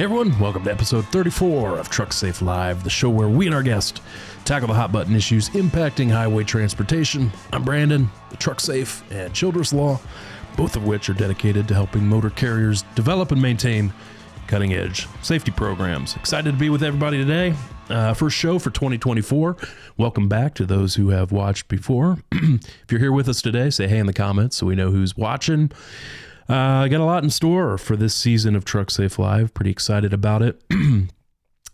Hey everyone, welcome to episode 34 of Trucksafe Live, the show where we and our guest tackle the hot button issues impacting highway transportation. I'm Brandon, the Trucksafe and Childress Law, both of which are dedicated to helping motor carriers develop and maintain cutting edge safety programs. Excited to be with everybody today. First show for 2024. Welcome back to those who have watched before. If you're here with us today, say hey in the comments so we know who's watching. I got a lot in store for this season of Trucksafe Live. Pretty excited about it.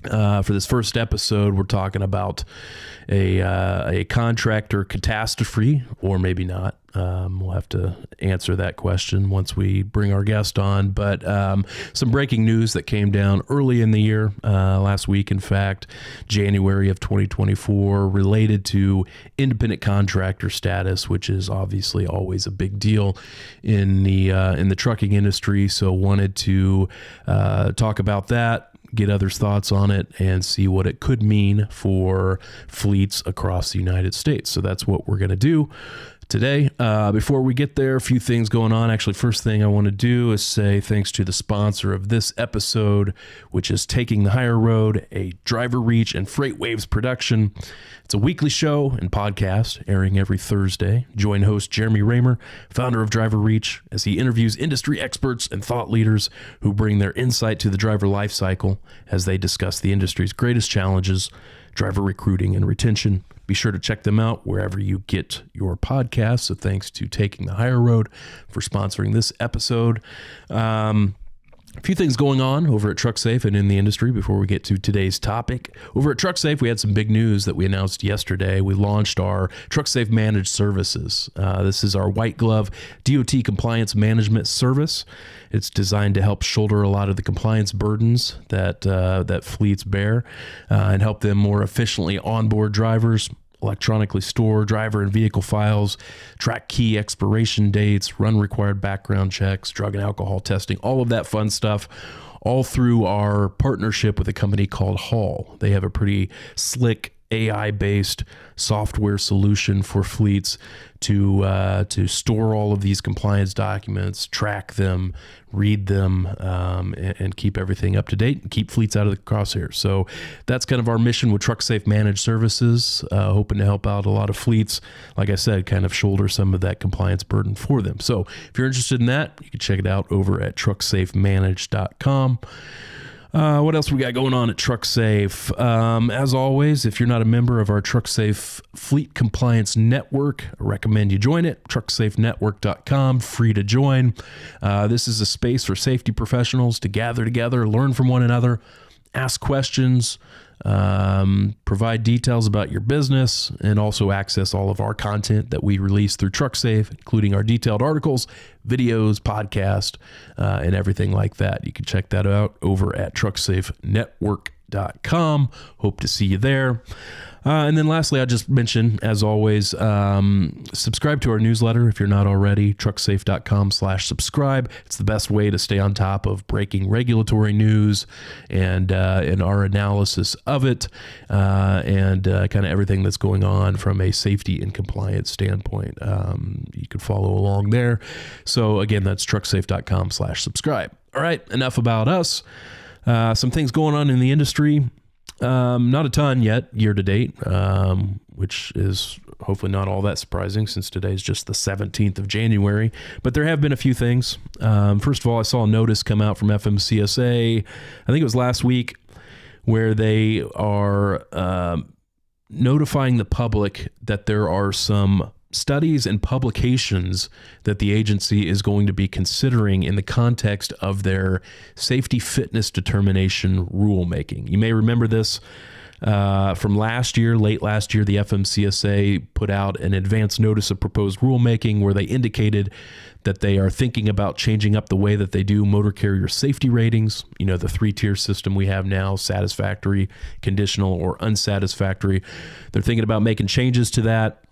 For this first episode, we're talking about a contractor catastrophe, or maybe not. We'll have to answer that question once we bring our guest on. But some breaking news that came down early in the year, last week, in fact, January of 2024, related to independent contractor status, which is obviously always a big deal in the trucking industry. So wanted to talk about that, get others' thoughts on it, and see what it could mean for fleets across the United States. So that's what we're going to do today. Before we get there, a few things going on. Actually, first thing I want to do is say thanks to the sponsor of this episode, which is Taking the Higher Road, a Driver Reach and Freight Waves production. It's a weekly show and podcast airing every Thursday. Join host Jeremy Raymer, founder of Driver Reach, as he interviews industry experts and thought leaders who bring their insight to the driver life cycle as they discuss the industry's greatest challenges, driver recruiting and retention. Be sure to check them out wherever you get your podcasts. So thanks to Taking the Higher Road for sponsoring this episode. A few things going on over at Trucksafe and in the industry before we get to today's topic. Over at Trucksafe, we had some big news that we announced yesterday. We launched our Trucksafe Managed Services. This is our white glove DOT compliance management service. It's designed to help shoulder a lot of the compliance burdens that fleets bear and help them more efficiently onboard drivers, electronically store driver and vehicle files, track key expiration dates, run required background checks, drug and alcohol testing, all of that fun stuff, all through our partnership with a company called Hall. They have a pretty slick AI-based software solution for fleets to store all of these compliance documents, track them, read them, and keep everything up to date and keep fleets out of the crosshairs. So that's kind of our mission with Trucksafe Managed Services, hoping to help out a lot of fleets, like I said, kind of shoulder some of that compliance burden for them. So if you're interested in that, you can check it out over at trucksafemanaged.com. What else we got going on at Trucksafe? As always, if you're not a member of our Trucksafe Fleet Compliance Network, I recommend you join it. TrucksafeNetwork.com, free to join. This is a space for safety professionals to gather together, learn from one another, ask questions, provide details about your business, and also access all of our content that we release through Trucksafe, including our detailed articles, videos, podcast, and everything like that. You can check that out over at TrucksafeNetwork.com. Hope to see you there. And then lastly, I just mentioned, as always, subscribe to our newsletter if you're not already, trucksafe.com/subscribe. It's the best way to stay on top of breaking regulatory news and our analysis of it, and kind of everything that's going on from a safety and compliance standpoint. You can follow along there. So again, that's trucksafe.com/subscribe. All right, enough about us. Some things going on in the industry. Not a ton yet year to date, which is hopefully not all that surprising since today is just the 17th of January, but there have been a few things. First of all, I saw a notice come out from FMCSA, I think it was last week, where they are notifying the public that there are some studies and publications that the agency is going to be considering in the context of their safety fitness determination rulemaking. You may remember this from last year, late last year, the FMCSA put out an advance notice of proposed rulemaking where they indicated that they are thinking about changing up the way that they do motor carrier safety ratings. You know, the 3-tier system we have now, satisfactory, conditional, or unsatisfactory. They're thinking about making changes to that.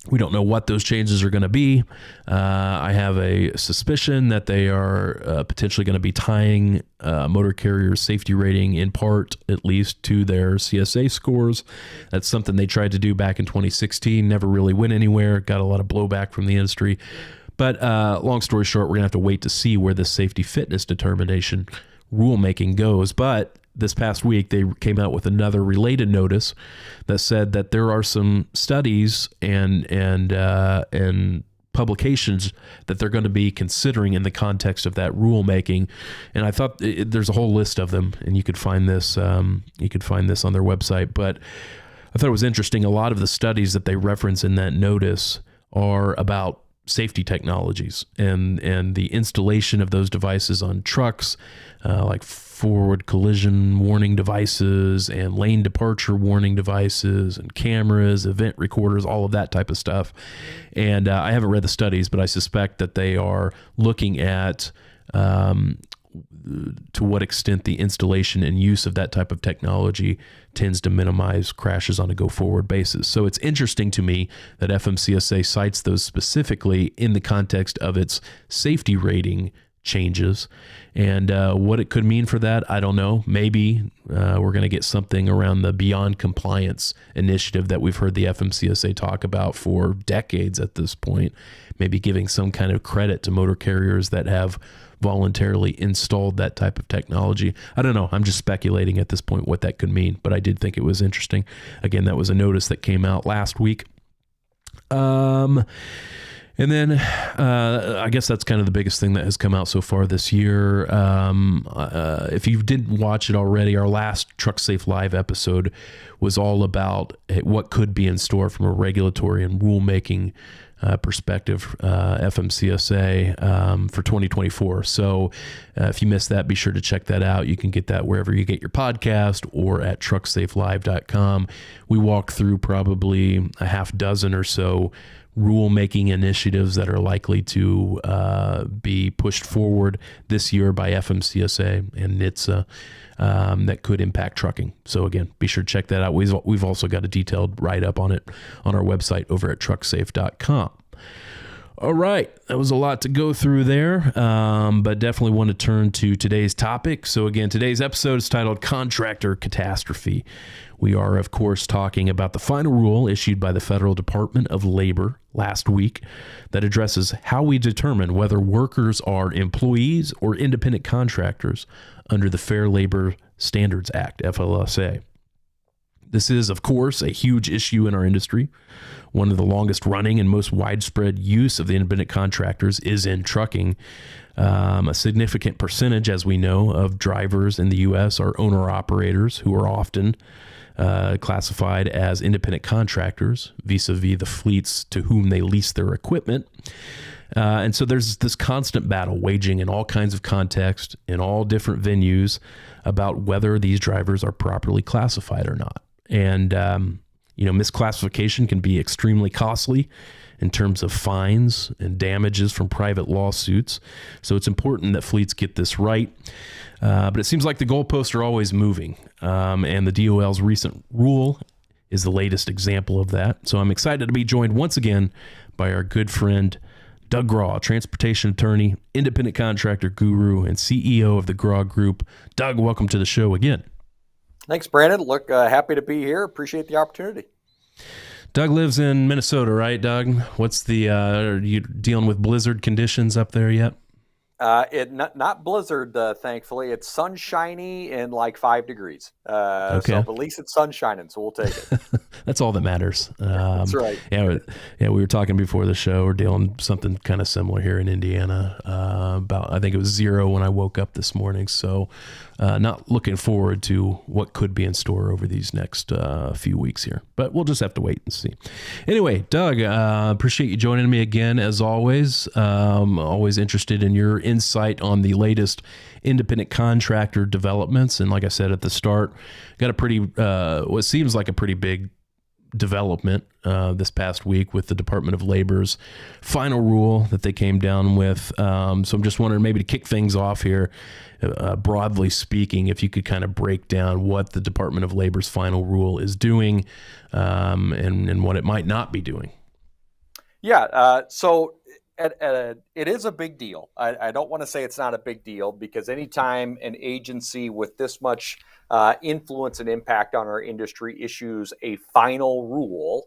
We don't know what those changes are going to be. I have a suspicion that they are potentially going to be tying motor carrier safety rating in part, at least, to their CSA scores. That's something they tried to do back in 2016, never really went anywhere, got a lot of blowback from the industry. But long story short, we're going to have to wait to see where this safety fitness determination rulemaking goes. But this past week, they came out with another related notice that said that there are some studies and publications that they're going to be considering in the context of that rulemaking. And I thought there's a whole list of them, and you could find this on their website. But I thought it was interesting. A lot of the studies that they reference in that notice are about safety technologies and the installation of those devices on trucks, like forward collision warning devices and lane departure warning devices and cameras, event recorders, all of that type of stuff. And I haven't read the studies, but I suspect that they are looking at to what extent the installation and use of that type of technology tends to minimize crashes on a go-forward basis. So it's interesting to me that FMCSA cites those specifically in the context of its safety rating changes. And what it could mean for that, I don't know. Maybe we're going to get something around the Beyond Compliance initiative that we've heard the FMCSA talk about for decades at this point, maybe giving some kind of credit to motor carriers that have voluntarily installed that type of technology. I don't know. I'm just speculating at this point what that could mean, but I did think it was interesting. Again, that was a notice that came out last week. And then I guess that's kind of the biggest thing that has come out so far this year. If you didn't watch it already, our last Trucksafe Live episode was all about what could be in store from a regulatory and rulemaking perspective, FMCSA for 2024. So if you missed that, be sure to check that out. You can get that wherever you get your podcast or at trucksafelive.com. We walk through probably a half dozen or so rulemaking initiatives that are likely to be pushed forward this year by FMCSA and NHTSA that could impact trucking. So again, be sure to check that out. We've also got a detailed write-up on it on our website over at trucksafe.com. All right, that was a lot to go through there, but definitely want to turn to today's topic. So again, today's episode is titled Contractor Catastrophe. We are, of course, talking about the final rule issued by the Federal Department of Labor last week that addresses how we determine whether workers are employees or independent contractors under the Fair Labor Standards Act, FLSA. This is, of course, a huge issue in our industry. One of the longest running and most widespread use of the independent contractors is in trucking. A significant percentage, as we know, of drivers in the U.S. are owner-operators who are often classified as independent contractors vis-a-vis the fleets to whom they lease their equipment. And so there's this constant battle waging in all kinds of contexts, in all different venues, about whether these drivers are properly classified or not. And, misclassification can be extremely costly in terms of fines and damages from private lawsuits. So it's important that fleets get this right. But it seems like the goalposts are always moving. And the DOL's recent rule is the latest example of that. So I'm excited to be joined once again by our good friend, Doug Grawe, transportation attorney, independent contractor guru, and CEO of the Grawe Group. Doug, welcome to the show again. Thanks, Brandon. Look, happy to be here. Appreciate the opportunity. Doug lives in Minnesota, right, Doug? What's are you dealing with blizzard conditions up there yet? Not blizzard, thankfully. It's sunshiny and like 5 degrees. Okay. So at least it's sunshining, so we'll take it. That's all that matters. That's right. Yeah, we were talking before the show. We're dealing something kind of similar here in Indiana. I think it was 0 when I woke up this morning. So not looking forward to what could be in store over these next few weeks here. But we'll just have to wait and see. Anyway, Doug, appreciate you joining me again, as always. Always interested in your insight on the latest independent contractor developments. And like I said at the start, got a pretty, what seems like a pretty big development this past week with the Department of Labor's final rule that they came down with. So I'm just wondering, maybe to kick things off here, broadly speaking, if you could kind of break down what the Department of Labor's final rule is doing and what it might not be doing. Yeah. So it is a big deal. I don't want to say it's not a big deal, because anytime an agency with this much influence and impact on our industry issues a final rule,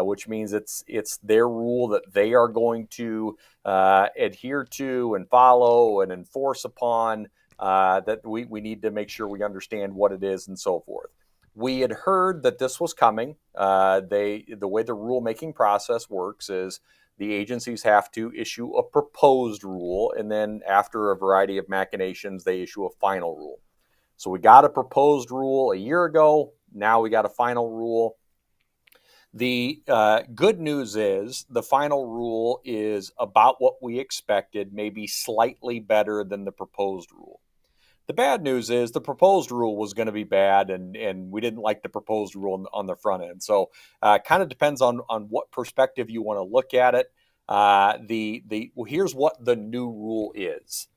which means it's their rule that they are going to adhere to and follow and enforce upon, that we need to make sure we understand what it is and so forth. We had heard that this was coming. The way the rulemaking process works is the agencies have to issue a proposed rule, and then after a variety of machinations, they issue a final rule. So we got a proposed rule a year ago. Now we got a final rule. The good news is the final rule is about what we expected, maybe slightly better than the proposed rule. The bad news is the proposed rule was going to be bad, and we didn't like the proposed rule on the front end. So kind of depends on what perspective you want to look at it. Here's what the new rule is.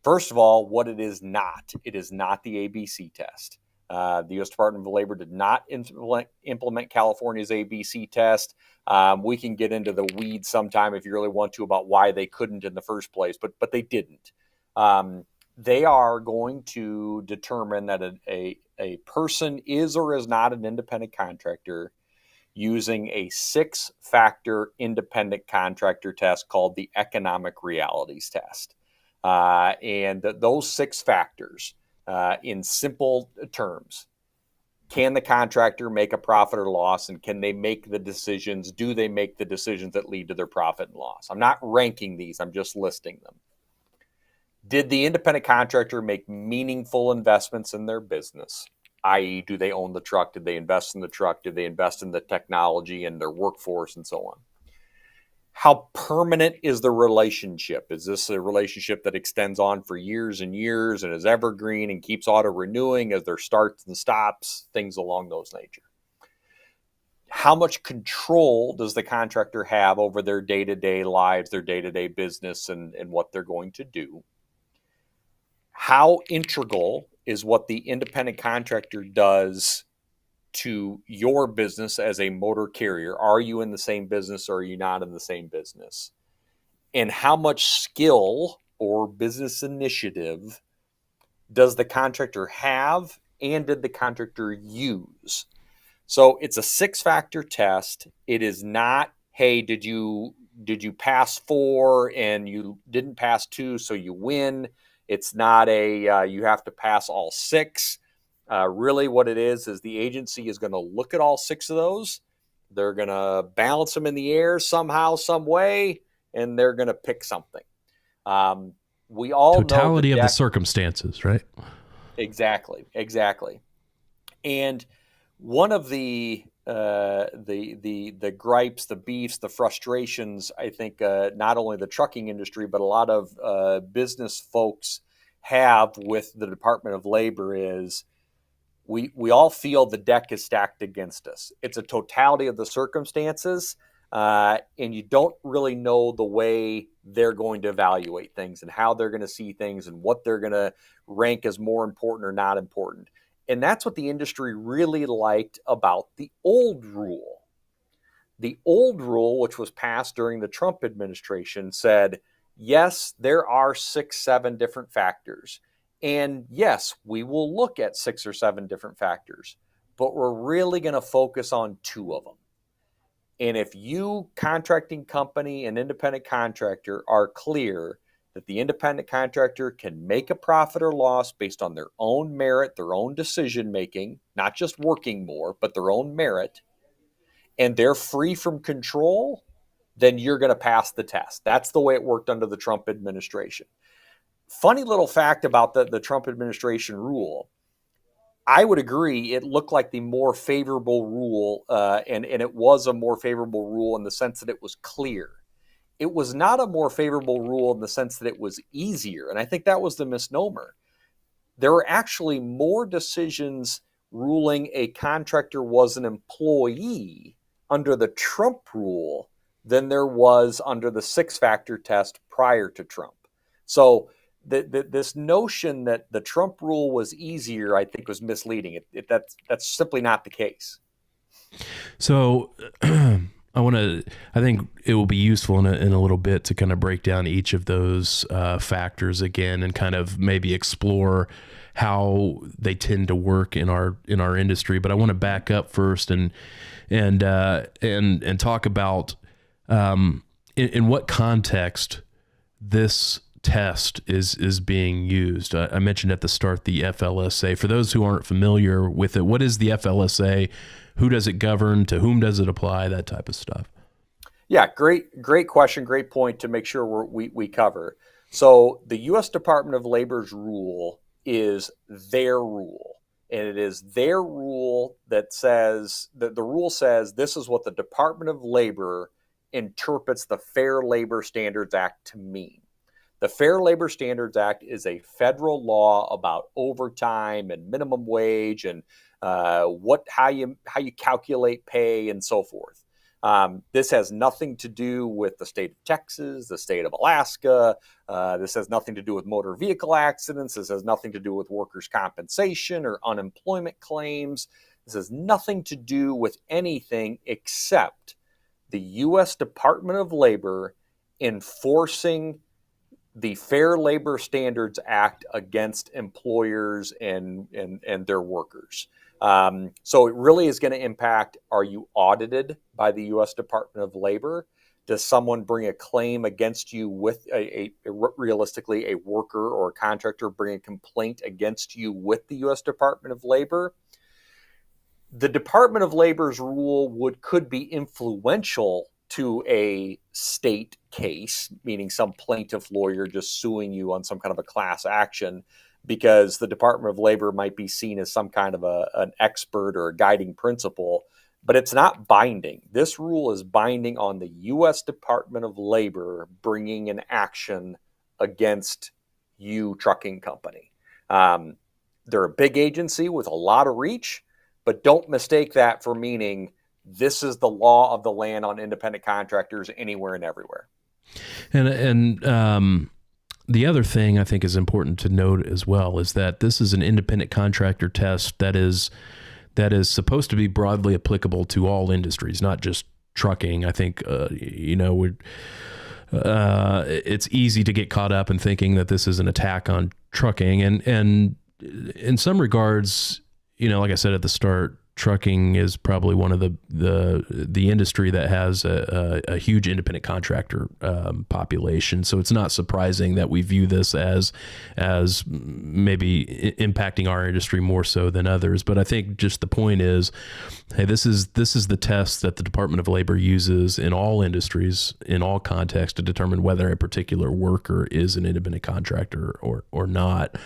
First of all, what it is not. It is not the ABC test. The U.S. Department of Labor did not implement California's ABC test. We can get into the weeds sometime if you really want to about why they couldn't in the first place, but they didn't. They are going to determine that a person is or is not an independent contractor using a 6-factor independent contractor test called the economic realities test. And those 6 factors, in simple terms, can the contractor make a profit or loss, and can they make the decisions? Do they make the decisions that lead to their profit and loss? I'm not ranking these, I'm just listing them. Did the independent contractor make meaningful investments in their business? I.e., do they own the truck? Did they invest in the truck? Did they invest in the technology and their workforce and so on? How permanent is the relationship? Is this a relationship that extends on for years and years and is evergreen and keeps auto-renewing as there starts and stops, things along those nature? How much control does the contractor have over their day-to-day lives, their day-to-day business, and what they're going to do? How integral is what the independent contractor does to your business as a motor carrier? Are you in the same business or are you not in the same business? And how much skill or business initiative does the contractor have, and did the contractor use? So it's a 6-factor test. It is not, hey, did you pass 4 and you didn't pass 2, so you win. It's not you have to pass all 6. Really what it is the agency is going to look at all 6 of those. They're going to balance them in the air somehow, some way, and they're going to pick something. We all totality know of the circumstances, right? Exactly. And one of the gripes, the beefs, the frustrations, I think not only the trucking industry, but a lot of business folks have with the Department of Labor is we all feel the deck is stacked against us. It's a totality of the circumstances, and you don't really know the way they're going to evaluate things and how they're going to see things and what they're going to rank as more important or not important. And that's what the industry really liked about the old rule. The old rule, which was passed during the Trump administration, said, yes, there are 6, 7 different factors. And yes, we will look at 6 or 7 different factors, but we're really going to focus on 2 of them. And if you, contracting company and independent contractor, are clear that the independent contractor can make a profit or loss based on their own merit, their own decision-making, not just working more, but their own merit, and they're free from control, then you're going to pass the test. That's the way it worked under the Trump administration. Funny little fact about the Trump administration rule. I would agree it looked like the more favorable rule, and it was a more favorable rule in the sense that it was clear. It was not a more favorable rule in the sense that it was easier, and I think that was the misnomer. There were actually more decisions ruling a contractor was an employee under the Trump rule than there was under the 6-factor test prior to Trump. So this notion that the Trump rule was easier, I think, was misleading. That's simply not the case. So I think it will be useful in a little bit to kind of break down each of those factors again and kind of maybe explore how they tend to work in our industry. But I want to back up first and talk about in what context this test is being used? I mentioned at the start the FLSA. For those who aren't familiar with it, what is the FLSA? Who does it govern? To whom does it apply? That type of stuff. Yeah, great question, great point to make sure we cover. So the U.S. Department of Labor's rule is their rule, and it is their rule that says that the rule says this is what the Department of Labor interprets the Fair Labor Standards Act to mean. The Fair Labor Standards Act is a federal law about overtime and minimum wage and how you calculate pay and so forth. This has nothing to do with the state of Texas, the state of Alaska. This has nothing to do with motor vehicle accidents. This has nothing to do with workers' compensation or unemployment claims. This has nothing to do with anything except the U.S. Department of Labor enforcing the Fair Labor Standards Act against employers and their workers. So it really is going to impact, are you audited by the U.S. Department of Labor? Does someone bring a claim against you with realistically a worker or a contractor bring a complaint against you with the U.S. Department of Labor? The Department of Labor's rule could be influential to a state case, meaning some plaintiff lawyer just suing you on some kind of a class action, because the Department of Labor might be seen as some kind of an expert or a guiding principle, but it's not binding. This rule is binding on the U.S. Department of Labor bringing an action against you, trucking company. They're a big agency with a lot of reach, but don't mistake that for meaning this is the law of the land on independent contractors anywhere and everywhere. And the other thing I think is important to note as well is that this is an independent contractor test that is supposed to be broadly applicable to all industries, not just trucking. I think it's easy to get caught up in thinking that this is an attack on trucking, and in some regards, like I said at the start, trucking is probably one of the industry that has a huge independent contractor population. So it's not surprising that we view this as maybe impacting our industry more so than others. But I think just the point is, hey, this is the test that the Department of Labor uses in all industries, in all contexts, to determine whether a particular worker is an independent contractor or not.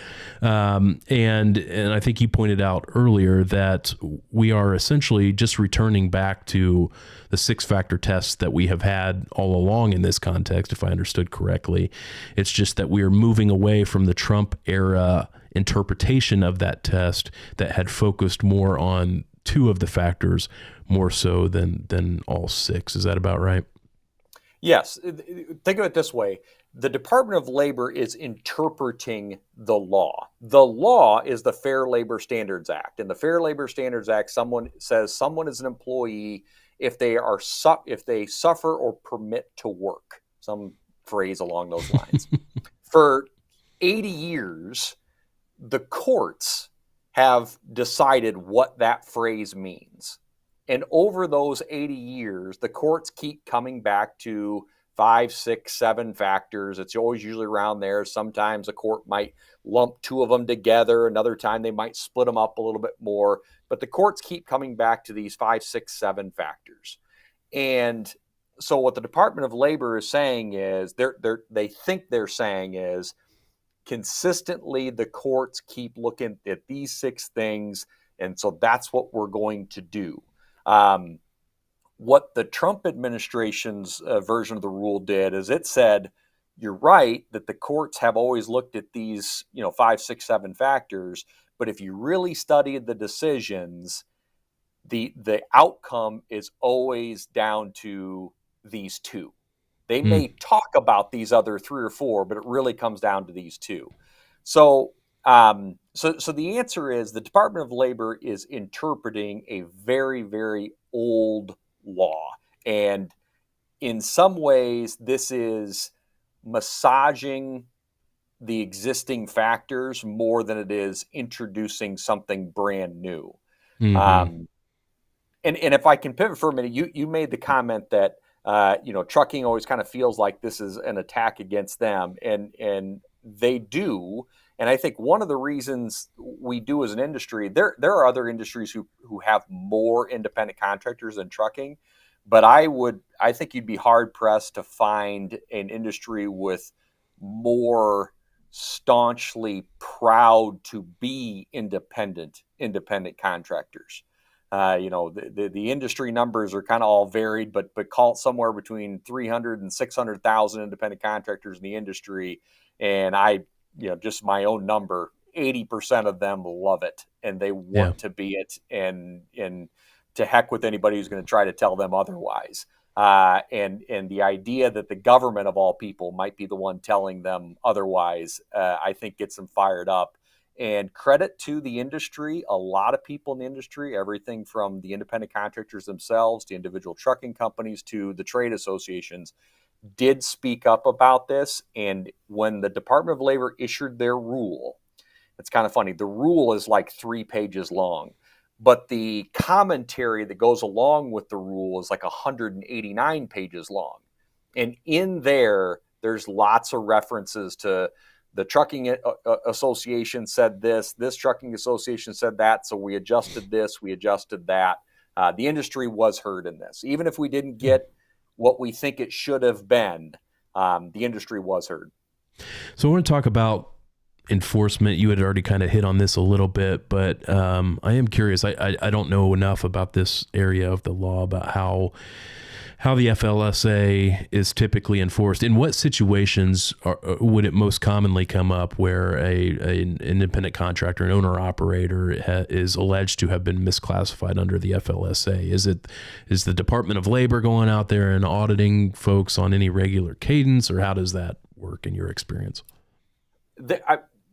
And I think you pointed out earlier that we are essentially just returning back to the 6-factor test that we have had all along in this context, if I understood correctly. It's just that we are moving away from the Trump era interpretation of that test that had focused more on 2 of the factors more so than all 6. Is that about right? Yes. Think of it this way. The Department of Labor is interpreting the law. The law is the Fair Labor Standards Act. In the Fair Labor Standards Act, someone says someone is an employee if they suffer or permit to work, some phrase along those lines. For 80 years, the courts have decided what that phrase means. And over those 80 years, the courts keep coming back to 5, 6, 7 factors. It's always usually around there. Sometimes a court might lump 2 of them together. Another time they might split them up a little bit more. But the courts keep coming back to these 5, 6, 7 factors. And so what the Department of Labor is saying is, they think they're saying is, consistently the courts keep looking at these 6 things, and so that's what we're going to do. What the Trump administration's version of the rule did is it said, you're right that the courts have always looked at these, 5, 6, 7 factors, but if you really studied the decisions, the outcome is always down to these 2. They may talk about these other 3 or 4, but it really comes down to these 2. So the answer is the Department of Labor is interpreting a very, very old law. And in some ways, this is massaging the existing factors more than it is introducing something brand new. Mm-hmm. And if I can pivot for a minute, you made the comment that trucking always kind of feels like this is an attack against them, and they do. And I think one of the reasons we do as an industry, there are other industries who have more independent contractors than trucking, but I think you'd be hard pressed to find an industry with more staunchly proud to be independent contractors. The industry numbers are kind of all varied, but call it somewhere between 300 and 600,000 independent contractors in the industry. And just my own number, 80% of them love it and they want to be it. And to heck with anybody who's going to try to tell them otherwise. And the idea that the government of all people might be the one telling them otherwise, I think gets them fired up. And credit to the industry, a lot of people in the industry, everything from the independent contractors themselves to individual trucking companies to the trade associations, did speak up about this. And when the Department of Labor issued their rule, it's kind of funny, the rule is like 3 pages long, but the commentary that goes along with the rule is like 189 pages long. And in there's lots of references to the trucking association said this trucking association said that, so we adjusted this, we adjusted that. The industry was heard in this. Even if we didn't get what we think it should have been, the industry was heard. So I want to talk about enforcement. You had already kind of hit on this a little bit, but I am curious. I don't know enough about this area of the law, about how the FLSA is typically enforced. In what situations would it most commonly come up where an independent contractor, an owner-operator, is alleged to have been misclassified under the FLSA? Is the Department of Labor going out there and auditing folks on any regular cadence, or how does that work in your experience?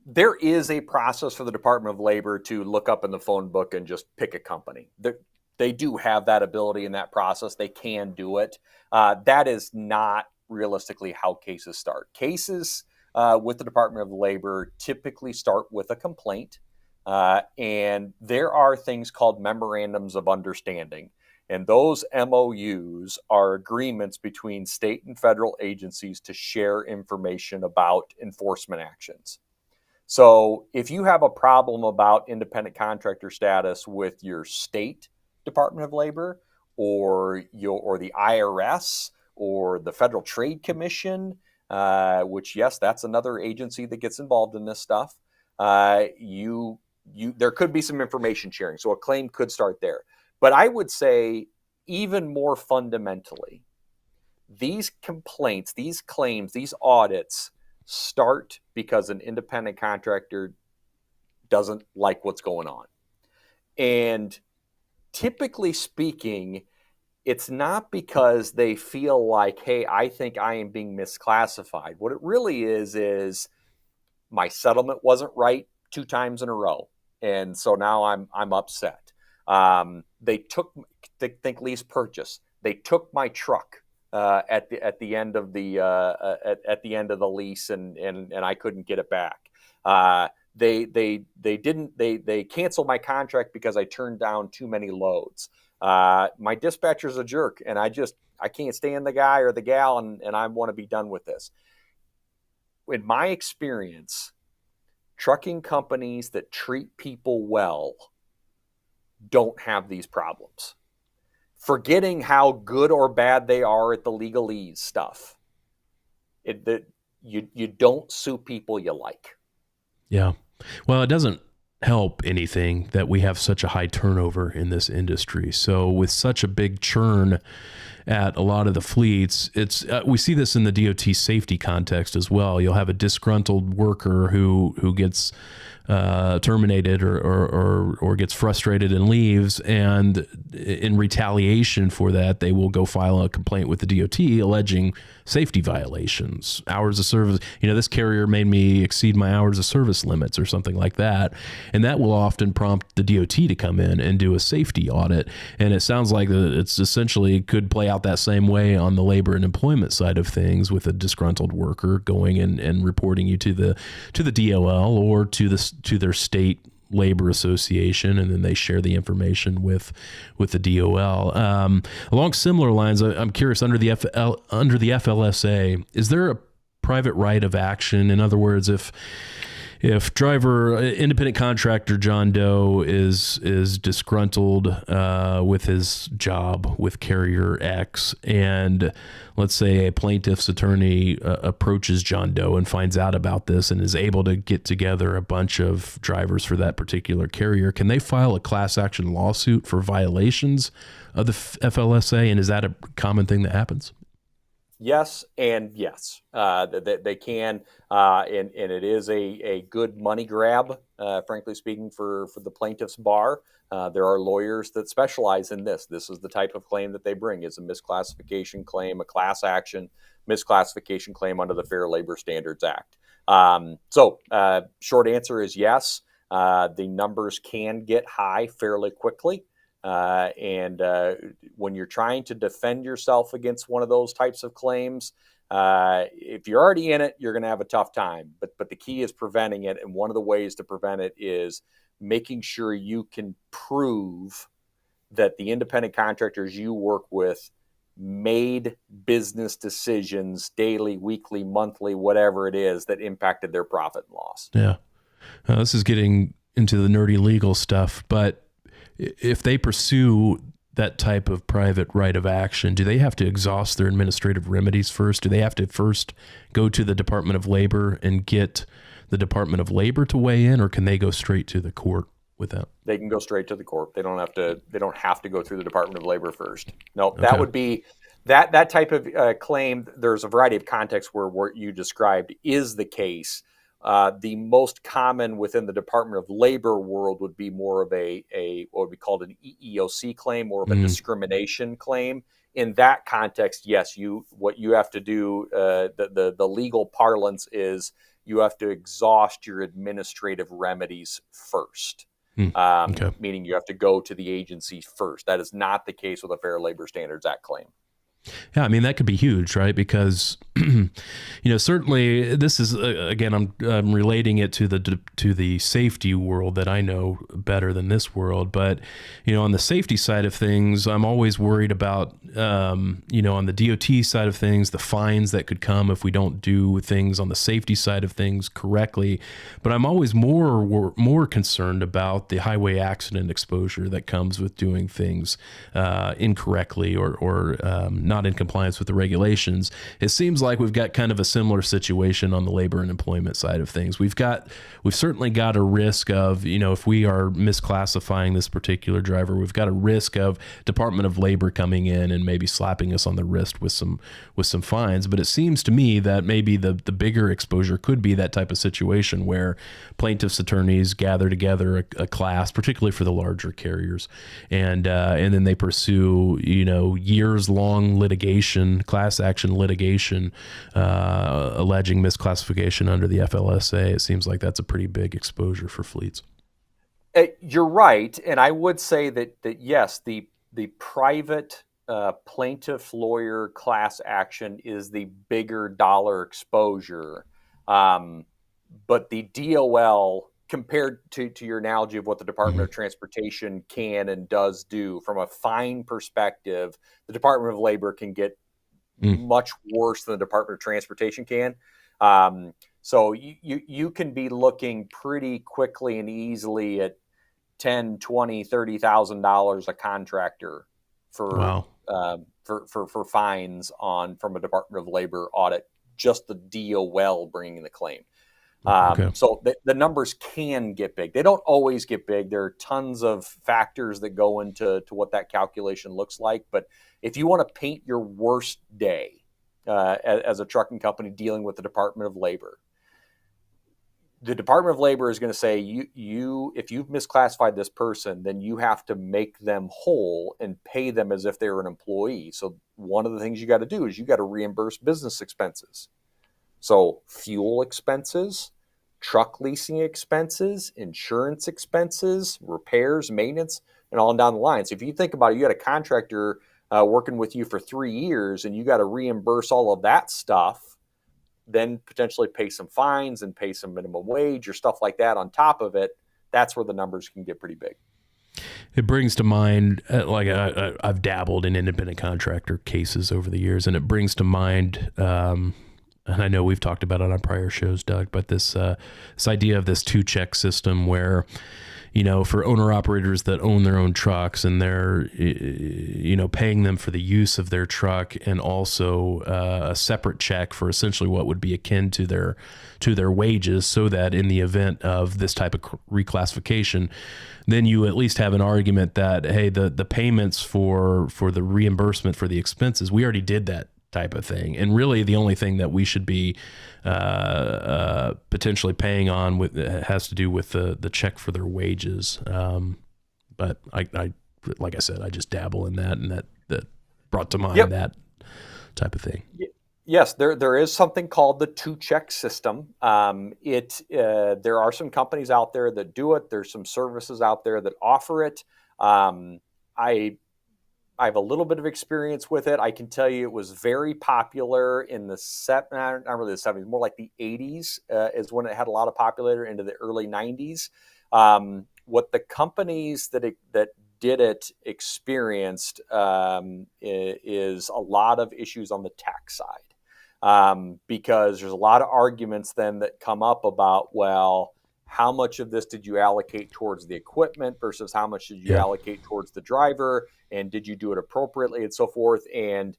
There is a process for the Department of Labor to look up in the phone book and just pick a company. They do have that ability in that process. They can do it. That is not realistically how cases start. Cases with the Department of Labor typically start with a complaint, and there are things called memorandums of understanding. And those MOUs are agreements between state and federal agencies to share information about enforcement actions. So if you have a problem about independent contractor status with your state Department of Labor or the IRS or the Federal Trade Commission, which, yes, that's another agency that gets involved in this stuff, there could be some information sharing. So a claim could start there. But I would say even more fundamentally, these complaints, these claims, these audits start because an independent contractor doesn't like what's going on. And typically speaking, it's not because they feel like, hey, I think I am being misclassified. What it really is my settlement wasn't right 2 times in a row. And so now I'm upset. They think lease purchase. They took my truck at the end of the lease, and I couldn't get it back. They canceled my contract because I turned down too many loads. My dispatcher's a jerk, and I can't stand the guy or the gal, and I want to be done with this. In my experience, trucking companies that treat people well don't have these problems. Forgetting how good or bad they are at the legalese stuff. You don't sue people you like. Yeah. Well, it doesn't help anything that we have such a high turnover in this industry. So with such a big churn at a lot of the fleets, we see this in the DOT safety context as well. You'll have a disgruntled worker who gets terminated or gets frustrated and leaves, and in retaliation for that, they will go file a complaint with the DOT alleging safety violations, hours of service. This carrier made me exceed my hours of service limits or something like that, and that will often prompt the DOT to come in and do a safety audit. And it sounds like it's essentially could play out that same way on the labor and employment side of things, with a disgruntled worker going and reporting you to the DOL or to their state Labor Association, and then they share the information with the DOL. Along similar lines, I'm curious, under the FLSA, is there a private right of action? In other words, if independent contractor John Doe is disgruntled with his job with carrier X, and let's say a plaintiff's attorney approaches John Doe and finds out about this and is able to get together a bunch of drivers for that particular carrier, can they file a class action lawsuit for violations of the FLSA? And is that a common thing that happens? Yes and yes. They can, and it is a good money grab, frankly speaking, for the plaintiff's bar. There are lawyers that specialize in this. This is the type of claim that they bring, is a misclassification claim, a class action misclassification claim under the Fair Labor Standards Act. So short answer is yes. The numbers can get high fairly quickly. And when you're trying to defend yourself against one of those types of claims, if you're already in it, you're going to have a tough time. But the key is preventing it. And one of the ways to prevent it is making sure you can prove that the independent contractors you work with made business decisions daily, weekly, monthly, whatever it is, that impacted their profit and loss. Yeah. This is getting into the nerdy legal stuff, but if they pursue that type of private right of action, do they have to exhaust their administrative remedies first? Do they have to first go to the Department of Labor and get the Department of Labor to weigh in, or can they go straight to the court with that? They can go straight to the court. They don't have to go through the Department of Labor first. No, Okay. That would be that type of claim. There's a variety of contexts where what you described is the case. The most common within the Department of Labor world would be more of a what would be called an EEOC claim, more of a discrimination claim. In that context, yes, what you have to do, the legal parlance is you have to exhaust your administrative remedies first, Okay. meaning you have to go to the agency first. That is not the case with a Fair Labor Standards Act claim. Yeah, I mean, that could be huge, right? Because, certainly this is, again, I'm relating it to the safety world that I know better than this world. But, on the safety side of things, I'm always worried about, on the DOT side of things, the fines that could come if we don't do things on the safety side of things correctly. But I'm always more concerned about the highway accident exposure that comes with doing things incorrectly or not in compliance with the regulations. It seems like we've got kind of a similar situation on the labor and employment side of things. We've certainly got a risk of, if we are misclassifying this particular driver, we've got a risk of Department of Labor coming in and maybe slapping us on the wrist with some fines. But it seems to me that maybe the bigger exposure could be that type of situation where plaintiffs' attorneys gather together a class, particularly for the larger carriers, and then they pursue, years-long litigation, class action litigation, alleging misclassification under the FLSA. It seems like that's a pretty big exposure for fleets. You're right, and I would say that yes, the private plaintiff lawyer class action is the bigger dollar exposure, but the DOL, compared to your analogy of what the Department of Transportation can and does do from a fine perspective, the Department of Labor can get much worse than the Department of Transportation can. So you can be looking pretty quickly and easily at $10,000, $20,000, $30,000 a contractor for fines from a Department of Labor audit, just the DOL bringing the claim. So the numbers can get big. They don't always get big. There are tons of factors that go into what that calculation looks like. But if you want to paint your worst day as a trucking company dealing with the Department of Labor, the Department of Labor is going to say, if you've misclassified this person, then you have to make them whole and pay them as if they were an employee. So one of the things you got to do is you got to reimburse business expenses. So fuel expenses, truck leasing expenses, insurance expenses, repairs, maintenance, and on down the line. So if you think about it, you got a contractor working with you for 3 years and you got to reimburse all of that stuff, then potentially pay some fines and pay some minimum wage or stuff like that on top of it. that's where the numbers can get pretty big. It brings to mind, I've dabbled in independent contractor cases over the years, and it brings to mind, and I know we've talked about it on prior shows, Doug, but this idea of this 2-check system where, for owner operators that own their own trucks and they're, paying them for the use of their truck, and also a separate check for essentially what would be akin to their wages, so that in the event of this type of reclassification, then you at least have an argument that, hey, the payments for the reimbursement for the expenses, we already did that type of thing. And really the only thing that we should be potentially paying on has to do with the check for their wages. But I like I said, I just dabble in that, and that brought to mind that type of thing. Yes, there is something called the 2-check system. There are some companies out there that do it. There's some services out there that offer it. I have a little bit of experience with it. I can tell you it was very popular in the not really the 70s, more like the 80s is when it had a lot of popularity, into the early 90s. What the companies that did it experienced is a lot of issues on the tax side. Because there's a lot of arguments then that come up about, well, how much of this did you allocate towards the equipment versus how much did you allocate towards the driver, and did you do it appropriately, and so forth. And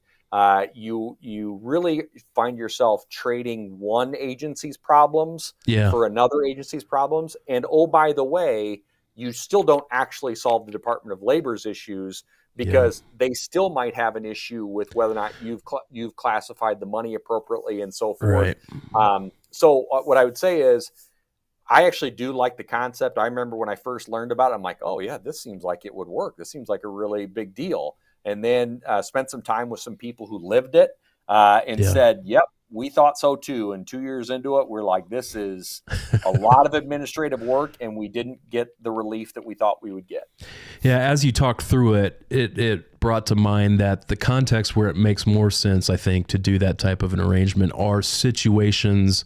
you really find yourself trading one agency's problems for another agency's problems. And oh, by the way, you still don't actually solve the Department of Labor's issues, because they still might have an issue with whether or not you've classified the money appropriately, and so forth. Right. So what I would say is, I actually do like the concept. I remember when I first learned about it, I'm like, oh yeah, this seems like it would work. This seems like a really big deal. And then spent some time with some people who lived it and said, yep, we thought so too. And 2 years into it, we're like, this is a lot of administrative work, and we didn't get the relief that we thought we would get. Yeah, as you talked through it, it brought to mind that the context where it makes more sense, I think, to do that type of an arrangement are situations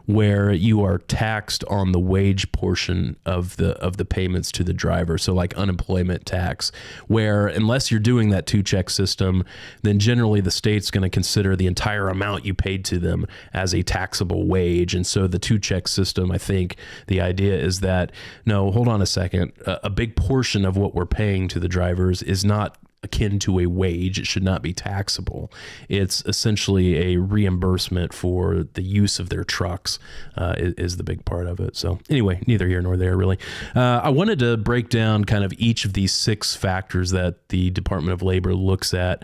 where you are taxed on the wage portion of the payments to the driver. So like unemployment tax, where unless you're doing that 2-check system, then generally the state's going to consider the entire amount you paid to them as a taxable wage. And so the 2-check system, I think the idea is that, no, hold on a second, a big portion of what we're paying to the drivers is not akin to a wage. It should not be taxable. It's essentially a reimbursement for the use of their trucks is the big part of it. So anyway, neither here nor there really. I wanted to break down kind of each of these 6 factors that the Department of Labor looks at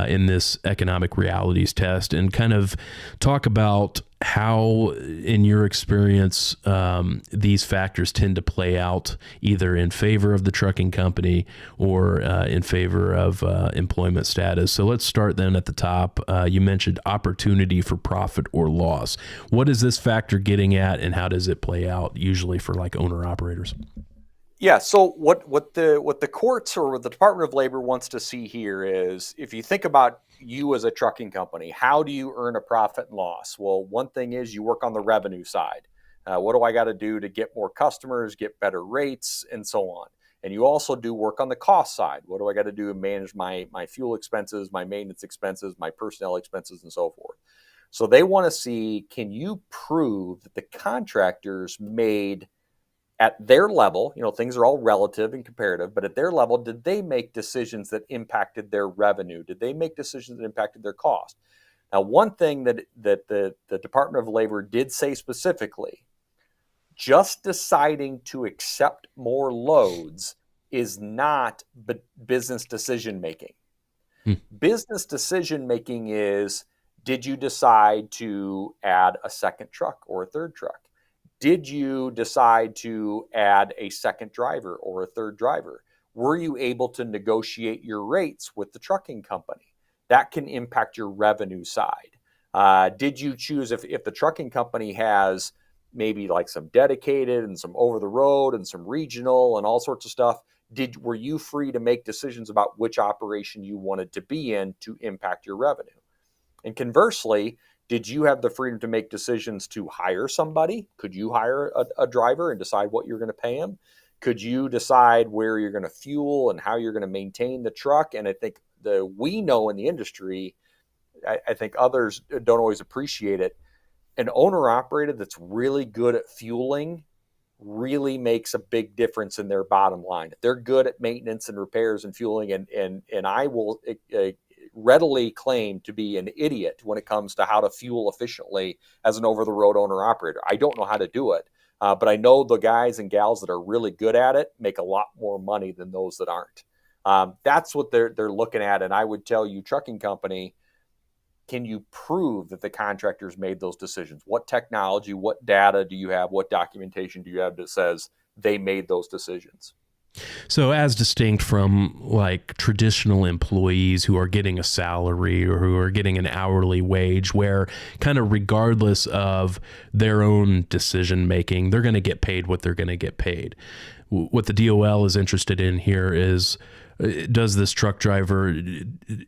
in this economic realities test, and kind of talk about how, in your experience, these factors tend to play out either in favor of the trucking company or in favor of employment status. So let's start then at the top. You mentioned opportunity for profit or loss. What is this factor getting at, and how does it play out usually for like owner operators? Yeah. So what the courts or what the Department of Labor wants to see here is, if you think about you as a trucking company, how do you earn a profit and loss? Well, one thing is you work on the revenue side. What do I got to do to get more customers, get better rates, and so on? And you also do work on the cost side. What do I got to do to manage my fuel expenses, my maintenance expenses, my personnel expenses, and so forth? So they want to see, can you prove that the contractors made, at their level, things are all relative and comparative, but at their level, did they make decisions that impacted their revenue? Did they make decisions that impacted their cost? Now, one thing that the Department of Labor did say specifically, just deciding to accept more loads is not business decision making. Business decision making is, did you decide to add a second truck or a third truck? Did you decide to add a second driver or a third driver? Were you able to negotiate your rates with the trucking company? That can impact your revenue side. Did you choose, if the trucking company has maybe like some dedicated and some over the road and some regional and all sorts of stuff, were you free to make decisions about which operation you wanted to be in to impact your revenue? And conversely, Did you have the freedom to make decisions to hire somebody? Could you hire a driver and decide what you're going to pay him? Could you decide where you're going to fuel and how you're going to maintain the truck? And I think we know in the industry, I think others don't always appreciate it. An owner operator that's really good at fueling really makes a big difference in their bottom line. If they're good at maintenance and repairs and fueling, and I will readily claim to be an idiot when it comes to how to fuel efficiently as an over-the-road owner-operator. I don't know how to do it, but I know the guys and gals that are really good at it make a lot more money than those that aren't. That's what they're looking at, and I would tell you, trucking company, can you prove that the contractors made those decisions? What technology, what data do you have, what documentation do you have that says they made those decisions? So as distinct from like traditional employees who are getting a salary or who are getting an hourly wage, where kind of regardless of their own decision making, they're going to get paid what they're going to get paid. What the DOL is interested in here is, does this truck driver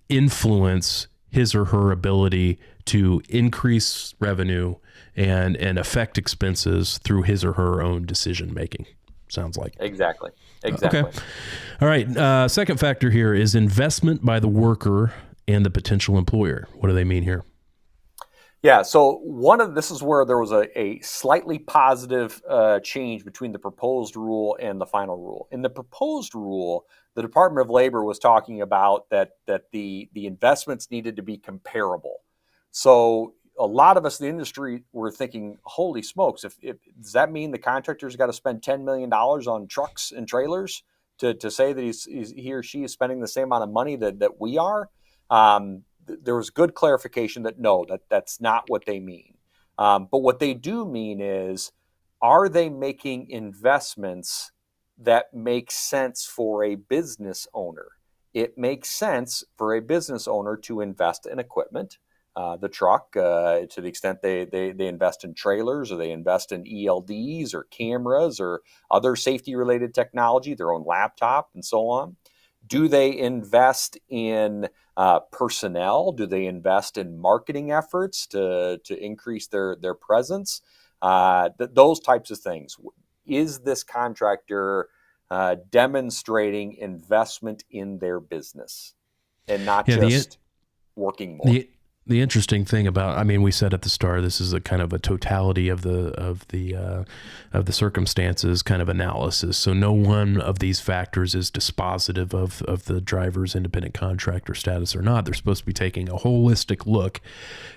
influence his or her ability to increase revenue and affect expenses through his or her own decision making? Sounds like. Exactly. Okay. All right. Second factor here is investment by the worker and the potential employer. What do they mean here? Yeah. So this is where there was a slightly positive change between the proposed rule and the final rule. In the proposed rule, the Department of Labor was talking about that the investments needed to be comparable. So a lot of us in the industry were thinking, holy smokes, if does that mean the contractor's got to spend $10 million on trucks and trailers to say that he or she is spending the same amount of money that we are? There was good clarification that no, that's not what they mean. But what they do mean is, are they making investments that make sense for a business owner? It makes sense for a business owner to invest in equipment, the truck, to the extent they invest in trailers, or they invest in ELDs or cameras or other safety-related technology, their own laptop and so on. Do they invest in personnel? Do they invest in marketing efforts to increase their presence? Those types of things. Is this contractor demonstrating investment in their business and not just working more? The interesting thing about, I mean, we said at the start, this is a kind of a totality of the circumstances kind of analysis. So no one of these factors is dispositive of the driver's independent contractor status or not. They're supposed to be taking a holistic look,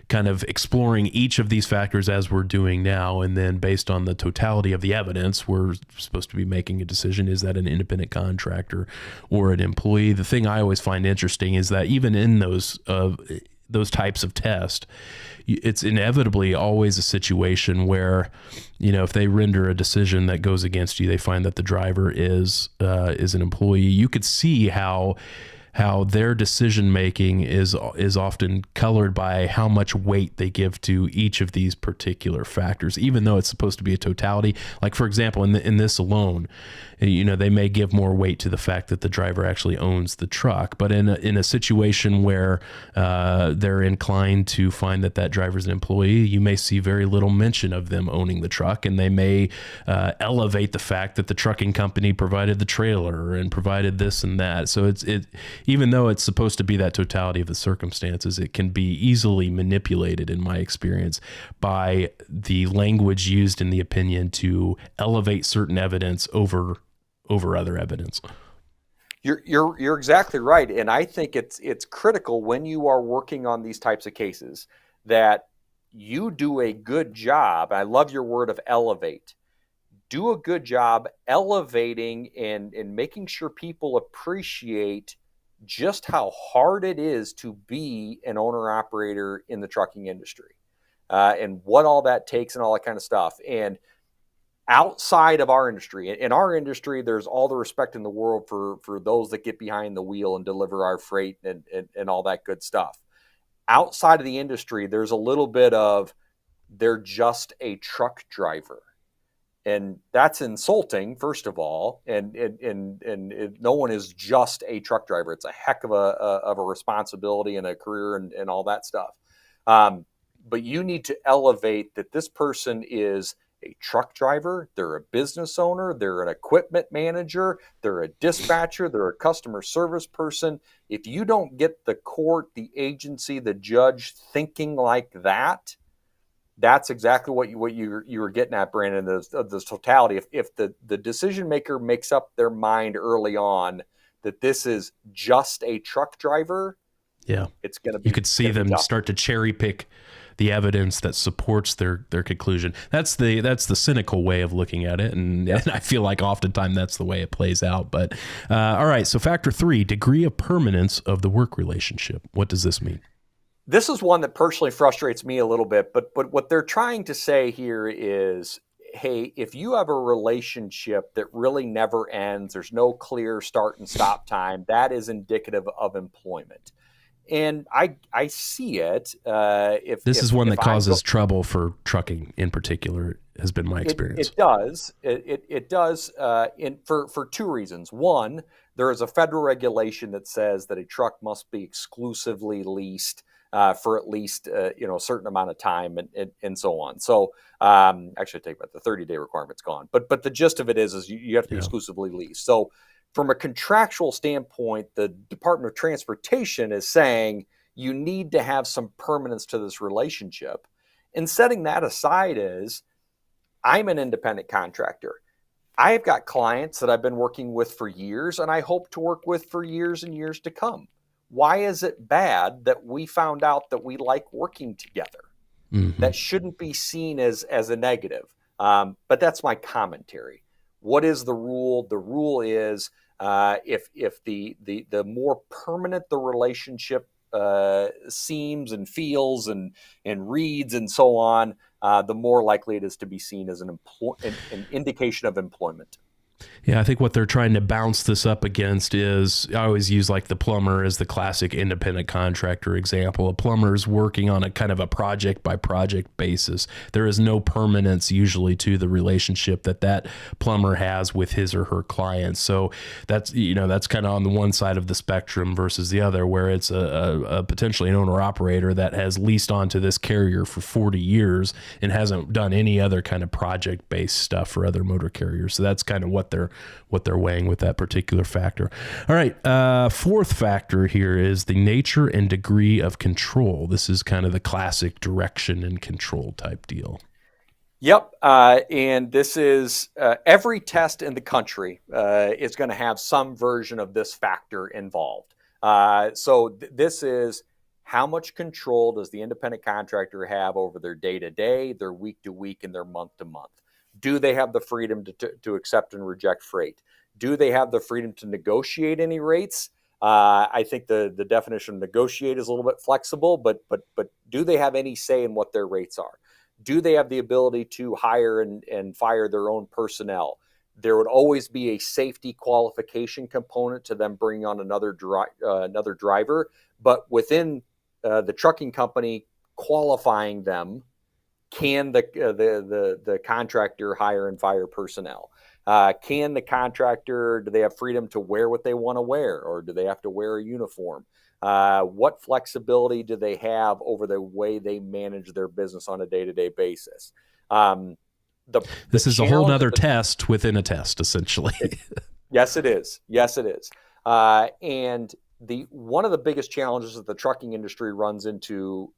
kind of exploring each of these factors as we're doing now, and then based on the totality of the evidence, we're supposed to be making a decision: is that an independent contractor or an employee? The thing I always find interesting is that even in those types of tests, it's inevitably always a situation where, if they render a decision that goes against you, they find that the driver is an employee. You could see how their decision making is often colored by how much weight they give to each of these particular factors, even though it's supposed to be a totality. Like, for example, in this alone, they may give more weight to the fact that the driver actually owns the truck. But in a situation where they're inclined to find that driver's an employee, you may see very little mention of them owning the truck, and they may elevate the fact that the trucking company provided the trailer and provided this and that. So it even though it's supposed to be that totality of the circumstances, it can be easily manipulated, in my experience, by the language used in the opinion to elevate certain evidence over other evidence. You're exactly right, and I think it's critical when you are working on these types of cases that you do a good job. I love your word of elevate. Do a good job elevating and making sure people appreciate just how hard it is to be an owner-operator in the trucking industry, and what all that takes and all that kind of stuff. And outside of our industry, in our industry, there's all the respect in the world for those that get behind the wheel and deliver our freight and all that good stuff. Outside of the industry, there's a little bit of, they're just a truck driver. And that's insulting, first of all, and no one is just a truck driver. It's a heck of a responsibility and a career and all that stuff. but you need to elevate that this person is a truck driver, they're a business owner, they're an equipment manager, they're a dispatcher, they're a customer service person. If you don't get the court, the agency, the judge thinking like that, that's exactly what you were getting at, Brandon, the totality. If the decision maker makes up their mind early on that this is just a truck driver, yeah, it's going to be. You could see them start to cherry pick the evidence that supports their conclusion. That's the cynical way of looking at it, and I feel like oftentimes that's the way it plays out. But all right, so factor 3, degree of permanence of the work relationship. What does this mean? This is one that personally frustrates me a little bit, but what they're trying to say here is, hey, if you have a relationship that really never ends, there's no clear start and stop time, that is indicative of employment. And I see it. This is one that causes trouble for trucking in particular, has been my experience. It does. It does for two reasons. One, there is a federal regulation that says that a truck must be exclusively leased for at least a certain amount of time and so on. So actually, take about the 30-day requirement's gone. But the gist of it is you have to be exclusively leased. So from a contractual standpoint, the Department of Transportation is saying you need to have some permanence to this relationship. And setting that aside is, I'm an independent contractor. I've got clients that I've been working with for years, and I hope to work with for years and years to come. Why is it bad that we found out that we like working together? Mm-hmm. That shouldn't be seen as a negative. But that's my commentary. What is the rule? The rule is if the more permanent the relationship seems and feels and reads and so on, the more likely it is to be seen as an indication of employment. Yeah, I think what they're trying to bounce this up against is, I always use like the plumber as the classic independent contractor example. A plumber's working on a kind of a project by project basis. There is no permanence usually to the relationship that plumber has with his or her clients. So that's kind of on the one side of the spectrum versus the other, where it's a potentially an owner operator that has leased onto this carrier for 40 years and hasn't done any other kind of project based stuff for other motor carriers. So that's kind of what they're weighing with that particular factor. All right. Fourth factor here is the nature and degree of control. This is kind of the classic direction and control type deal. Yep. And this is every test in the country is going to have some version of this factor involved. So this is, how much control does the independent contractor have over their day-to-day, their week-to-week, and their month-to-month? Do they have the freedom to accept and reject freight? Do they have the freedom to negotiate any rates? I think the definition of negotiate is a little bit flexible, but do they have any say in what their rates are? Do they have the ability to hire and fire their own personnel? There would always be a safety qualification component to them bringing on another driver, but within the trucking company qualifying them, can the contractor hire and fire personnel? Can the contractor, do they have freedom to wear what they want to wear, or do they have to wear a uniform? What flexibility do they have over the way they manage their business on a day-to-day basis? This is a whole nother test within a test, essentially. Yes, it is. Yes, it is. And one of the biggest challenges that the trucking industry runs into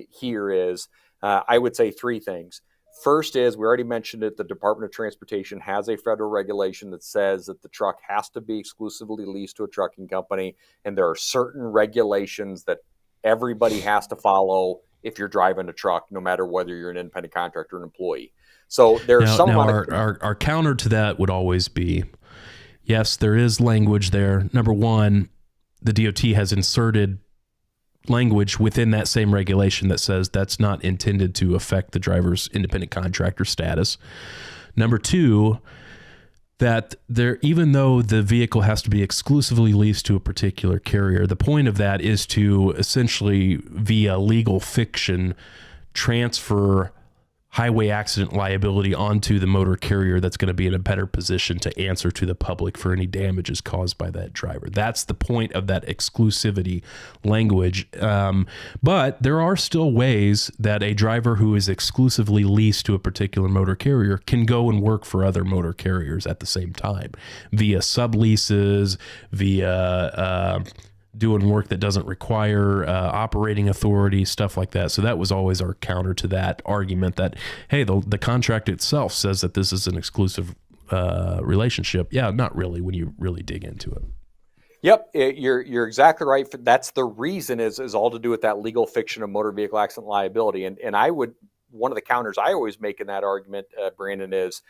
here is, I would say three things. First is, we already mentioned it, the Department of Transportation has a federal regulation that says that the truck has to be exclusively leased to a trucking company, and there are certain regulations that everybody has to follow if you're driving a truck, no matter whether you're an independent contractor or an employee. So there's our counter to that would always be, yes, there is language there. Number one, the DOT has inserted language within that same regulation that says that's not intended to affect the driver's independent contractor status. Number two, that even though the vehicle has to be exclusively leased to a particular carrier, the point of that is to essentially, via legal fiction, transfer highway accident liability onto the motor carrier that's going to be in a better position to answer to the public for any damages caused by that driver. That's the point of that exclusivity language. But there are still ways that a driver who is exclusively leased to a particular motor carrier can go and work for other motor carriers at the same time via subleases, via doing work that doesn't require operating authority, stuff like that. So that was always our counter to that argument that, hey, the contract itself says that this is an exclusive relationship. Yeah, not really when you really dig into it. Yep, you're exactly right. That's the reason is all to do with that legal fiction of motor vehicle accident liability. And one of the counters I always make in that argument, Brandon, is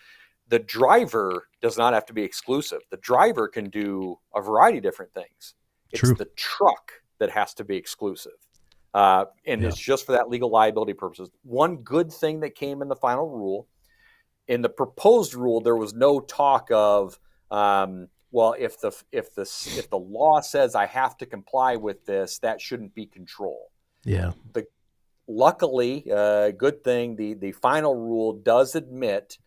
the driver does not have to be exclusive. The driver can do a variety of different things. It's True. the truck that has to be exclusive. It's just for that legal liability purposes. One good thing that came in the final rule, in the proposed rule, there was no talk of, if the law says I have to comply with this, that shouldn't be control. Yeah. Luckily, good thing, the final rule does admit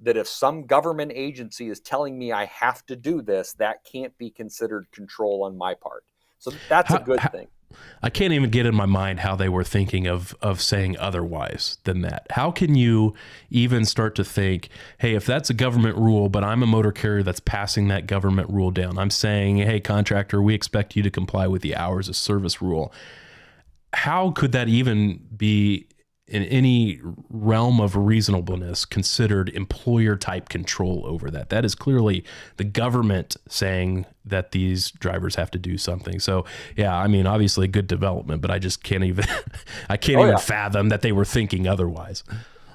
that if some government agency is telling me I have to do this, that can't be considered control on my part. So that's a good thing. I can't even get in my mind how they were thinking of saying otherwise than that. How can you even start to think, hey, if that's a government rule, but I'm a motor carrier that's passing that government rule down, I'm saying, hey, contractor, we expect you to comply with the hours of service rule. How could that even be in any realm of reasonableness considered employer type control over that? That is clearly the government saying that these drivers have to do something. So yeah, I mean, obviously good development, but I just can't even, fathom that they were thinking otherwise.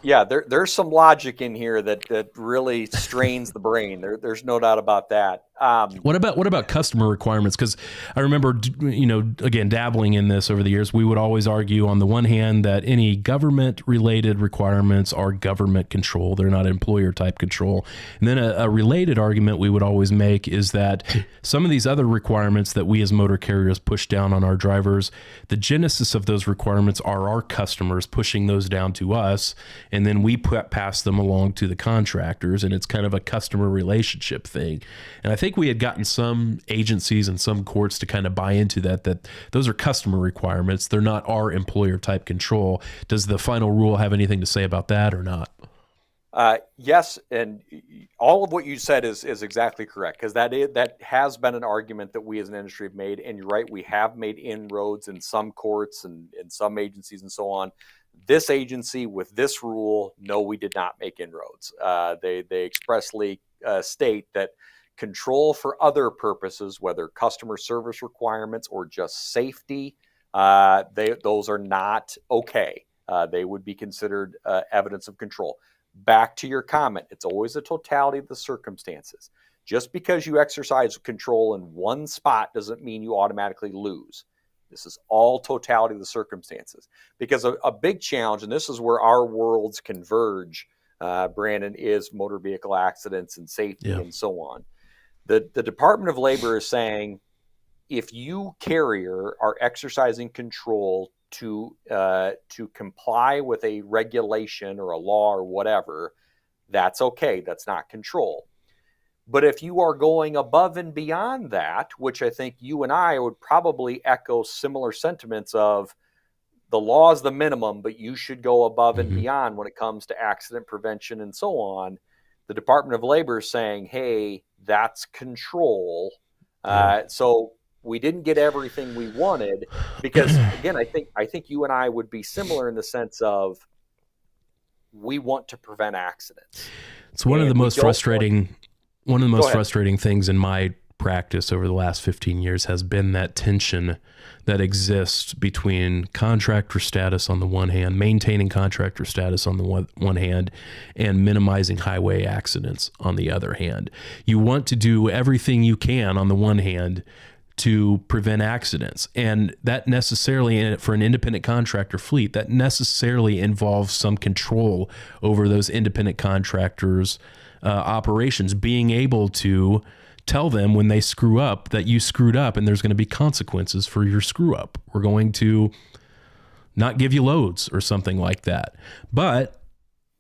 Yeah, there's some logic in here that really strains the brain. There's no doubt about that. What about customer requirements? Because I remember, again, dabbling in this over the years, we would always argue on the one hand that any government-related requirements are government control. They're not employer type control. And then a related argument we would always make is that some of these other requirements that we as motor carriers push down on our drivers, the genesis of those requirements are our customers pushing those down to us, and then we pass them along to the contractors, and it's kind of a customer relationship thing. And I think we had gotten some agencies and some courts to kind of buy into that those are customer requirements. They're not our employer type control. Does the final rule have anything to say about that or not? Yes, and all of what you said is exactly correct, because that has been an argument that we as an industry have made, and you're right, we have made inroads in some courts and in some agencies and so on. This agency with this rule, no, we did not make inroads. They expressly state that control for other purposes, whether customer service requirements or just safety, those are not okay. They would be considered evidence of control. Back to your comment, it's always the totality of the circumstances. Just because you exercise control in one spot doesn't mean you automatically lose. This is all totality of the circumstances. Because a big challenge, and this is where our worlds converge, Brandon, is motor vehicle accidents and safety and so on. The Department of Labor is saying, if you carrier are exercising control to comply with a regulation or a law or whatever, that's okay. That's not control. But if you are going above and beyond that, which I think you and I would probably echo similar sentiments of, the law is the minimum, but you should go above and beyond when it comes to accident prevention and so on. The Department of Labor is saying, hey, that's control. So we didn't get everything we wanted because, again, I think you and I would be similar in the sense of we want to prevent accidents. It's one of the most frustrating things in my practice over the last 15 years has been that tension that exists between contractor status on the one hand, maintaining contractor status on the one hand, and minimizing highway accidents on the other hand. You want to do everything you can on the one hand to prevent accidents. And that necessarily, for an independent contractor fleet, that necessarily involves some control over those independent contractors' operations, being able to tell them when they screw up that you screwed up and there's going to be consequences for your screw up. We're going to not give you loads or something like that. But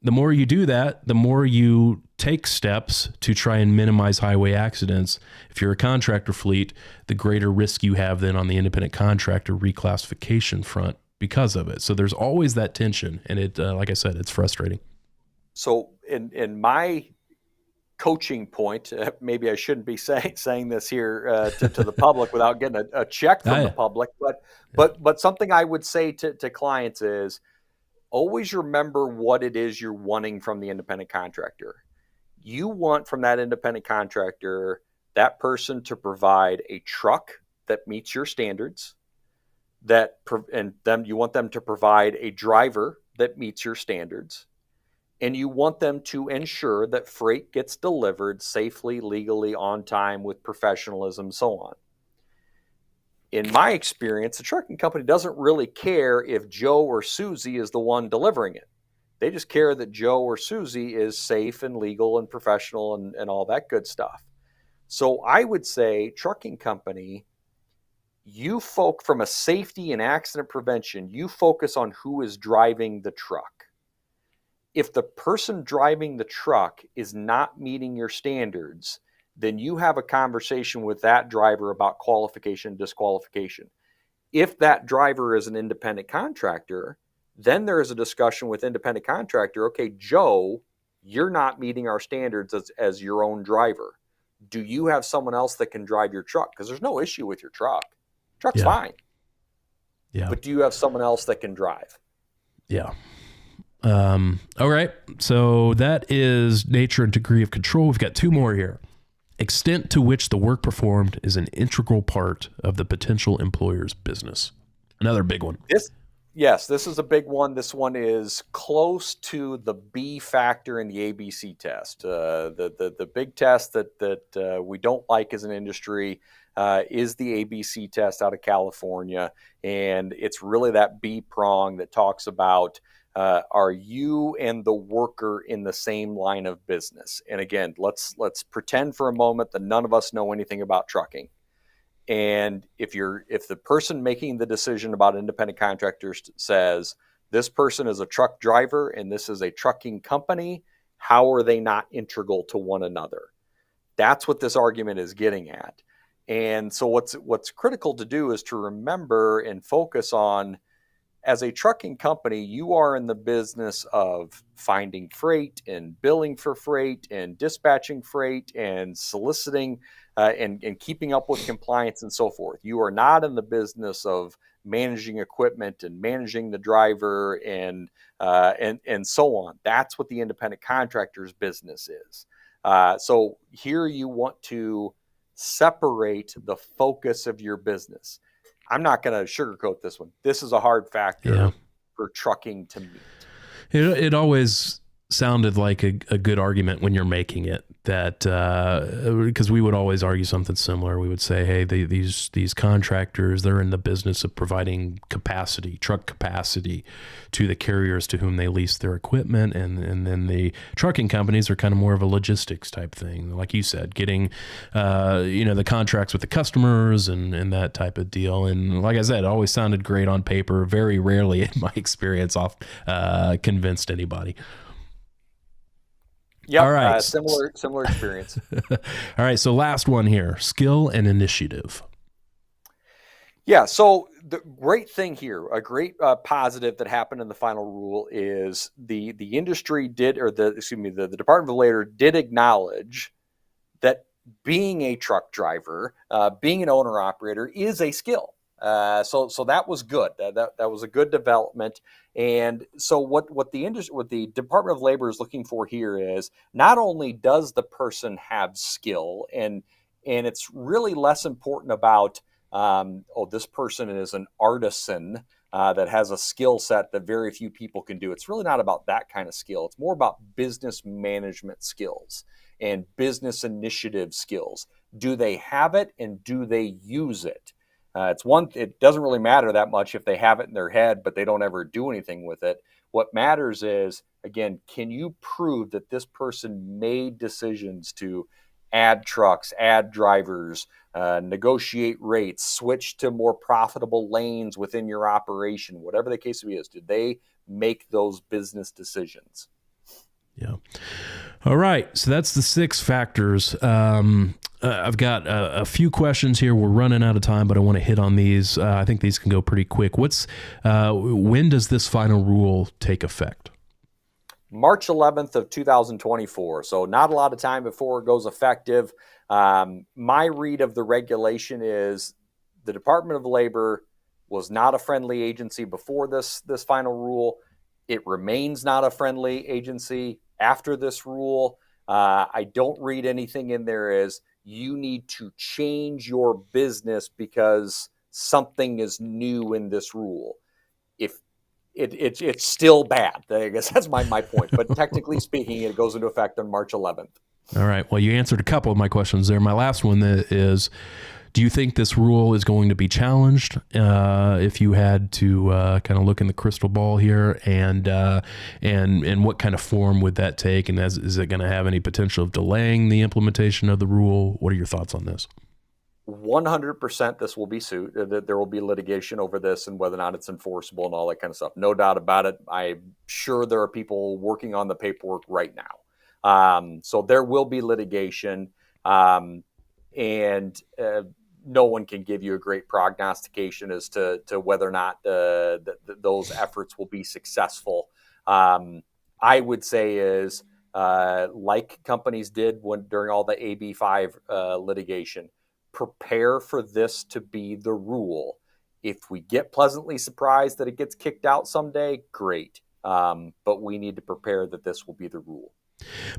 the more you do that, the more you take steps to try and minimize highway accidents. If you're a contractor fleet, the greater risk you have then on the independent contractor reclassification front because of it. So there's always that tension. And it, like I said, it's frustrating. So in my coaching point, maybe I shouldn't be saying this here to the public without getting a check from the public, but something I would say to clients is always remember what it is you're wanting from the independent contractor. You want from that independent contractor that person to provide a truck that meets your standards, and then you want them to provide a driver that meets your standards. And you want them to ensure that freight gets delivered safely, legally, on time, with professionalism, so on. In my experience, the trucking company doesn't really care if Joe or Susie is the one delivering it. They just care that Joe or Susie is safe and legal and professional and all that good stuff. So I would say, trucking company, from a safety and accident prevention, you focus on who is driving the truck. If the person driving the truck is not meeting your standards, then you have a conversation with that driver about qualification and disqualification. If that driver is an independent contractor, then there is a discussion with independent contractor. Okay, Joe, you're not meeting our standards as your own driver. Do you have someone else that can drive your truck? Because there's no issue with your truck. Truck's fine. Yeah. But do you have someone else that can drive? Yeah. All right. So that is nature and degree of control. We've got two more here. Extent to which the work performed is an integral part of the potential employer's business. Another big one. Yes, this is a big one. This one is close to the B factor in the ABC test. The big test that we don't like as an industry is the ABC test out of California. And it's really that B prong that talks about, are you and the worker in the same line of business? And again, let's pretend for a moment that none of us know anything about trucking. And if the person making the decision about independent contractors says this person is a truck driver and this is a trucking company, how are they not integral to one another? That's what this argument is getting at. And so what's critical to do is to remember and focus on, as a trucking company, you are in the business of finding freight and billing for freight and dispatching freight and soliciting and keeping up with compliance and so forth. You are not in the business of managing equipment and managing the driver and so on. That's what the independent contractor's business is. So here you want to separate the focus of your business. I'm not going to sugarcoat this one. This is a hard factor for trucking to meet. It always sounded like a good argument when you're making it, that because we would always argue something similar. We would say, hey, these contractors, they're in the business of providing capacity, truck capacity, to the carriers to whom they lease their equipment, and then the trucking companies are kind of more of a logistics type thing, like you said, getting the contracts with the customers and that type of deal. And like I said, it always sounded great on paper. Very rarely, in my experience, convinced anybody. Yeah, all right. Similar experience. All right, so last one here, skill and initiative. Yeah, so the great thing here, a great positive that happened in the final rule is the industry the Department of Labor did acknowledge that being a truck driver, being an owner operator is a skill. So that was good. That was a good development. And so what the Department of Labor is looking for here is, not only does the person have skill, and it's really less important about this person is an artisan that has a skill set that very few people can do. It's really not about that kind of skill. It's more about business management skills and business initiative skills. Do they have it, and do they use it? It doesn't really matter that much if they have it in their head, but they don't ever do anything with it. What matters is, again, can you prove that this person made decisions to add trucks, add drivers, negotiate rates, switch to more profitable lanes within your operation, whatever the case is? Did they make those business decisions? Yeah. All right. So that's the 6 factors. I've got a few questions here. We're running out of time, but I want to hit on these. I think these can go pretty quick. When does this final rule take effect? March 11th of 2024. So not a lot of time before it goes effective. My read of the regulation is the Department of Labor was not a friendly agency before this final rule. It remains not a friendly agency after this rule. I don't read anything in there as you need to change your business because something is new in this rule. If it's still bad, I guess that's my point. But technically speaking, it goes into effect on March 11th. All right. Well, you answered a couple of my questions there. My last one is, do you think this rule is going to be challenged? If you had to kind of look in the crystal ball here, and what kind of form would that take? And is it going to have any potential of delaying the implementation of the rule? What are your thoughts on this? 100% this will be sued. There will be litigation over this and whether or not it's enforceable and all that kind of stuff. No doubt about it. I'm sure there are people working on the paperwork right now. So there will be litigation. And no one can give you a great prognostication as to whether or not those efforts will be successful. I would say is like companies did during all the AB5 litigation, prepare for this to be the rule. If we get pleasantly surprised that it gets kicked out someday, great. But we need to prepare that this will be the rule.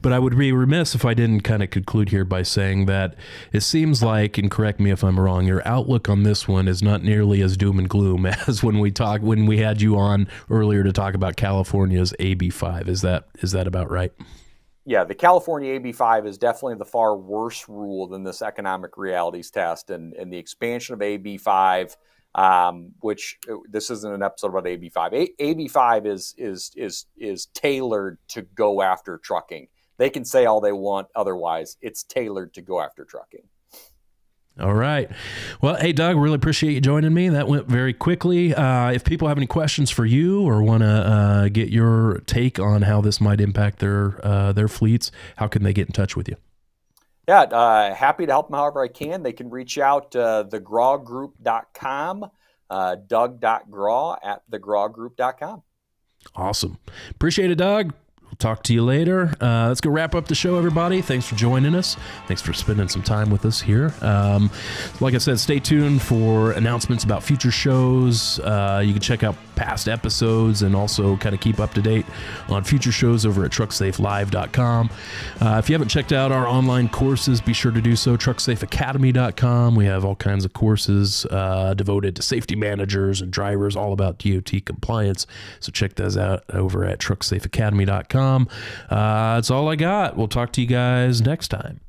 But I would be remiss if I didn't kind of conclude here by saying that it seems like, and correct me if I'm wrong, your outlook on this one is not nearly as doom and gloom as when we had you on earlier to talk about California's AB5. Is that about right? Yeah, the California AB5 is definitely the far worse rule than this economic realities test, and the expansion of AB5. Which this isn't an episode about AB5. AB5 is tailored to go after trucking. They can say all they want otherwise. It's tailored to go after trucking. All right. Well, hey, Doug, really appreciate you joining me. That went very quickly. If people have any questions for you or want to get your take on how this might impact their fleets, how can they get in touch with you? Yeah, happy to help them however I can. They can reach out to thegrawegroup.com, doug.grawe at thegrawegroup.com. Awesome. Appreciate it, Doug. We'll talk to you later. Let's go wrap up the show, everybody. Thanks for joining us. Thanks for spending some time with us here. Like I said, stay tuned for announcements about future shows. You can check out past episodes and also kind of keep up to date on future shows over at trucksafelive.com. If you haven't checked out our online courses, be sure to do so. Trucksafeacademy.com. We have all kinds of courses devoted to safety managers and drivers, all about DOT compliance. So check those out over at trucksafeacademy.com. That's all I got. We'll talk to you guys next time.